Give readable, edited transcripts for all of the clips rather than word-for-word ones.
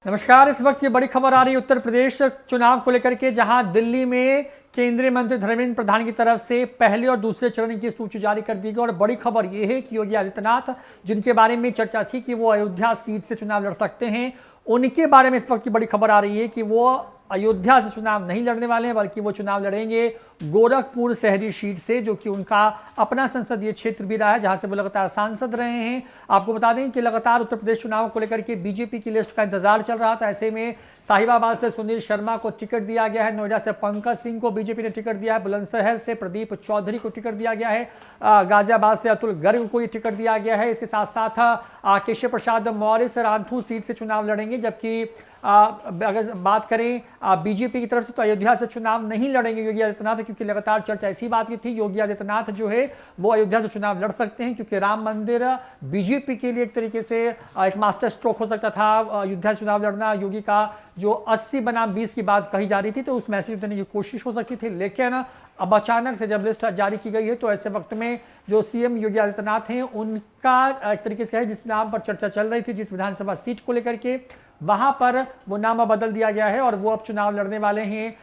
नमस्कार। इस वक्त ये बड़ी खबर आ रही है उत्तर प्रदेश चुनाव को लेकर के, जहां दिल्ली में केंद्रीय मंत्री धर्मेंद्र प्रधान की तरफ से पहले और दूसरे चरण की सूची जारी कर दी गई। और बड़ी खबर यह है कि योगी आदित्यनाथ, जिनके बारे में चर्चा थी कि वो अयोध्या सीट से चुनाव लड़ सकते हैं, उनके बारे में इस वक्त की बड़ी खबर आ रही है कि वो अयोध्या से चुनाव नहीं लड़ने वाले हैं, बल्कि वो चुनाव लड़ेंगे गोरखपुर शहरी सीट से, जो कि उनका अपना संसदीय क्षेत्र भी रहा है, जहां से वो लगातार सांसद रहे हैं। आपको बता दें कि लगातार उत्तर प्रदेश चुनाव को लेकर के बीजेपी की लिस्ट का इंतजार चल रहा था। ऐसे में साहिबाबाद से सुनील शर्मा को टिकट दिया गया है, नोएडा से पंकज सिंह को बीजेपी ने टिकट दिया है, बुलंदशहर से प्रदीप चौधरी को टिकट दिया गया है, गाजियाबाद से अतुल गर्ग को ये टिकट दिया गया है। इसके साथ साथ केशव प्रसाद मौर्य से रामपुर सीट से चुनाव लड़ेंगे। जबकि अगर बात करें बीजेपी की तरफ से, तो अयोध्या से चुनाव नहीं लड़ेंगे योगी आदित्यनाथ, क्योंकि लगातार चर्चा ऐसी बात की थी योगी आदित्यनाथ जो है वो अयोध्या से चुनाव लड़ सकते हैं, क्योंकि राम मंदिर बीजेपी के लिए एक तरीके से एक मास्टर स्ट्रोक हो सकता था। अयोध्या चुनाव लड़ना योगी का जो 80 बनाम 20 की बात कही जा रही थी, तो उस मैसेज देने की कोशिश हो सकती थी। लेकिन अब अचानक से जब लिस्ट जारी की गई है, तो ऐसे वक्त में जो सीएम योगी आदित्यनाथ हैं, उनका एक तरीके से है, जिस नाम पर चर्चा चल रही थी, जिस विधानसभा सीट को लेकर के, वहां पर वो नाम बदल दिया गया है और वो अब चुनाव लड़ने वाले हैं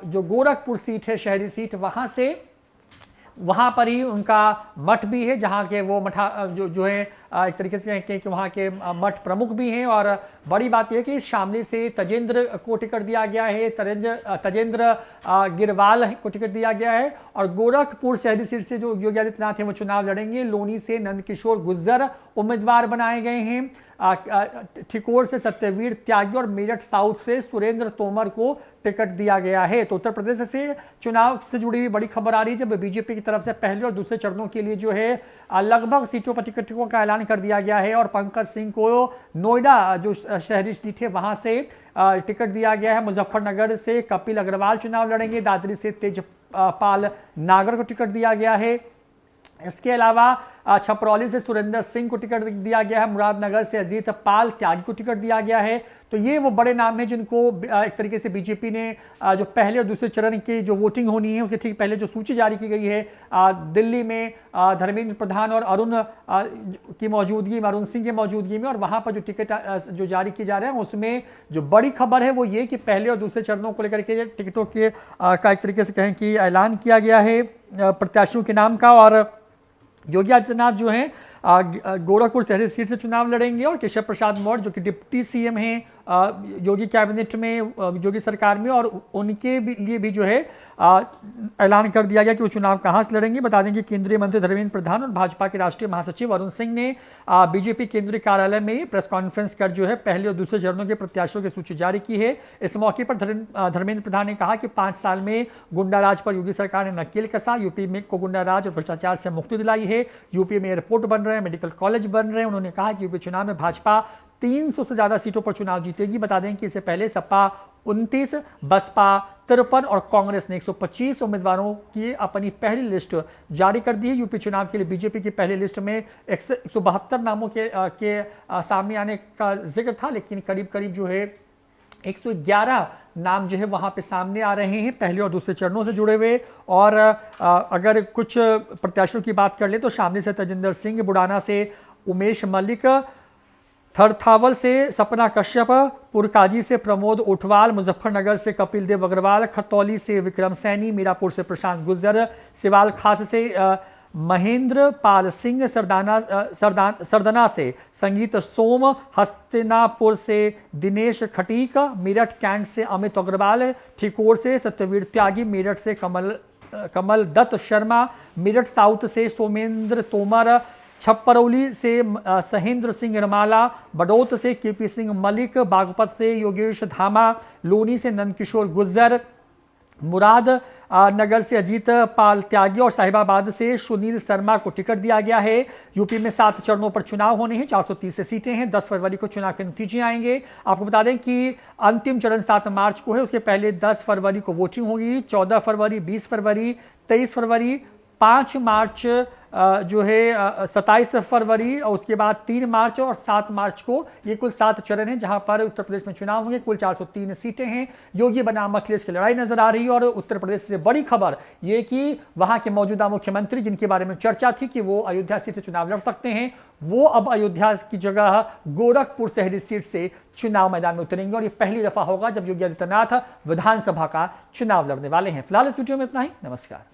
जो गोरखपुर सीट है, शहरी सीट, वहां पर ही उनका मठ भी है, जहां के वो मठा जो है एक तरीके से कहें कि वहां के मठ प्रमुख भी हैं। और बड़ी बात यह है कि शामली से तजेंद्र को टिकट दिया गया है, तजेंद्र गिरवाल को टिकट दिया गया है। और गोरखपुर शहरी सीट से जो योगी आदित्यनाथ हैं वो चुनाव लड़ेंगे। लोनी से नंदकिशोर गुज्जर उम्मीदवार बनाए गए हैं, ठिकोर से सत्यवीर त्यागी और मेरठ साउथ से सुरेंद्र तोमर को टिकट दिया गया है। तो उत्तर प्रदेश से चुनाव से जुड़ी हुई बड़ी खबर आ रही है, जब बीजेपी की तरफ से पहले और दूसरे चरणों के लिए जो है लगभग सीटों पर टिकटों का ऐलान कर दिया गया है। और पंकज सिंह को नोएडा जो शहरी सीट है वहां से टिकट दिया गया है। मुजफ्फरनगर से कपिल अग्रवाल चुनाव लड़ेंगे, दादरी से तेजपाल नागर को टिकट दिया गया है। इसके अलावा छपरौली से सुरेंद्र सिंह को टिकट दिया गया है, मुरादनगर से अजीत पाल त्यागी को टिकट दिया गया है। तो ये वो बड़े नाम हैं जिनको एक तरीके से बीजेपी ने जो पहले और दूसरे चरण की जो वोटिंग होनी है उसके ठीक पहले जो सूची जारी की गई है, दिल्ली में धर्मेंद्र प्रधान और अरुण की मौजूदगी में, अरुण सिंह की मौजूदगी में, और वहां पर जो टिकट जो जारी किए जा रहे हैं उसमें जो बड़ी खबर है वो ये कि पहले और दूसरे चरणों को लेकर के टिकटों के का एक तरीके से कहें कि ऐलान किया गया है प्रत्याशियों के नाम का। और योगी आदित्यनाथ जो हैं गोरखपुर शहरी सीट से चुनाव लड़ेंगे। और केशव प्रसाद मौर्य जो कि डिप्टी सीएम हैं योगी कैबिनेट में, योगी सरकार में, और उनके लिए भी जो है ऐलान कर दिया गया कि वो चुनाव कहां से लड़ेंगे। बता दें कि केंद्रीय मंत्री धर्मेंद्र प्रधान और भाजपा के राष्ट्रीय महासचिव अरुण सिंह ने बीजेपी केंद्रीय कार्यालय में प्रेस कॉन्फ्रेंस कर जो है पहले और दूसरे चरणों के प्रत्याशियों की सूची जारी की है। इस मौके पर धर्मेंद्र प्रधान ने कहा कि 5 साल में गुंडाराज पर योगी सरकार ने नकेल कसा, यूपी में को गुंडाराज और भ्रष्टाचार से मुक्ति दिलाई है, यूपी में एयरपोर्ट बन रहे हैं, मेडिकल कॉलेज बन रहे हैं। उन्होंने कहा कि यूपी चुनाव में भाजपा 300 से ज्यादा सीटों पर चुनाव जीतेगी। बता दें कि इससे पहले सपा 29, बसपा 53 और कांग्रेस ने 125 उम्मीदवारों की अपनी पहली लिस्ट जारी कर दी है। यूपी चुनाव के लिए बीजेपी की पहली लिस्ट में 172 नामों के सामने आने का जिक्र था, लेकिन करीब करीब जो है 111 नाम जो है वहां पे सामने आ रहे हैं पहले और दूसरे चरणों से जुड़े हुए। और अगर कुछ प्रत्याशियों की बात कर ले तो शामली से तजिंदर सिंह, बुडाना से उमेश मलिक, थरथावल से सपना कश्यप, पुरकाजी से प्रमोद उठवाल, मुजफ्फरनगर से कपिल देव अग्रवाल, खतौली से विक्रम सैनी, मीरापुर से प्रशांत गुज्जर, सिवाल खास से महेंद्र पाल सिंह, सरदना से संगीत सोम, हस्तिनापुर से दिनेश खटीक, मेरठ कैंट से अमित अग्रवाल, ठिकोर से सत्यवीर त्यागी, मेरठ से कमल दत्त शर्मा, मेरठ साउथ से सोमेंद्र तोमर, छपरौली से सहेंद्र सिंह रमाला, बडौत से केपी सिंह मलिक, बागपत से योगेश धामा, लोनी से नंदकिशोर गुज्जर, मुराद नगर से अजीत पाल त्यागी और साहिबाबाद से सुनील शर्मा को टिकट दिया गया है। यूपी में 7 चरणों पर चुनाव होने हैं, 430 सीटें हैं, 10 फरवरी को चुनाव के नतीजे आएंगे। आपको बता दें कि अंतिम चरण 7 मार्च को है, उसके पहले 10 फरवरी को वोटिंग होगी, 14 फरवरी, 20 फरवरी, 23 फरवरी, 5 मार्च जो है 27 फरवरी और उसके बाद 3 मार्च और 7 मार्च को, ये कुल 7 चरण हैं जहां पर उत्तर प्रदेश में चुनाव होंगे। कुल 403 सीटें हैं। योगी बनाम अखिलेश की लड़ाई नजर आ रही है। और उत्तर प्रदेश से बड़ी खबर ये कि वहां के मौजूदा मुख्यमंत्री जिनके बारे में चर्चा थी कि वो अयोध्या सीट से चुनाव लड़ सकते हैं, वो अब अयोध्या की जगह गोरखपुर शहरी सीट से चुनाव मैदान में उतरेंगे। और ये पहली दफा होगा जब योगी आदित्यनाथ विधानसभा का चुनाव लड़ने वाले हैं। फिलहाल इस वीडियो में इतना ही। नमस्कार।